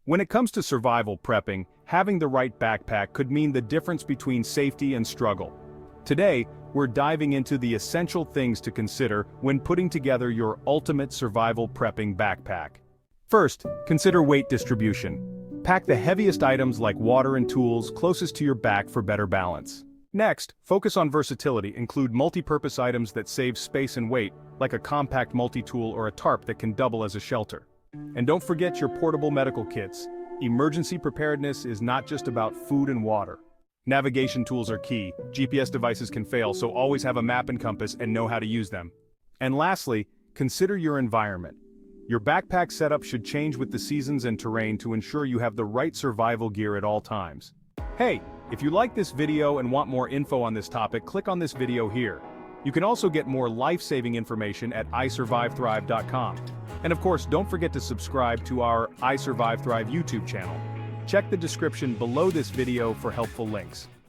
When it comes to survival prepping, having the right backpack could mean the difference between safety and struggle. Today, we're diving into the essential things to consider when putting together your ultimate survival prepping backpack. First, consider weight distribution. Pack the heaviest items like water and tools closest to your back for better balance. Next, focus on versatility. Include multi-purpose items that save space and weight, like a compact multi-tool or a tarp that can double as a shelter. And don't forget your portable medical kits. Emergency preparedness is not just about food and water. Navigation tools are key. GPS devices can fail, so always have a map and compass and know how to use them. And lastly, consider your environment. Your backpack setup should change with the seasons and terrain to ensure you have the right survival gear at all times. Hey, if you like this video and want more info on this topic, click on this video here. You can also get more life-saving information at iSurviveThrive.com. And of course, don't forget to subscribe to our I Survive Thrive YouTube channel. Check the description below this video for helpful links.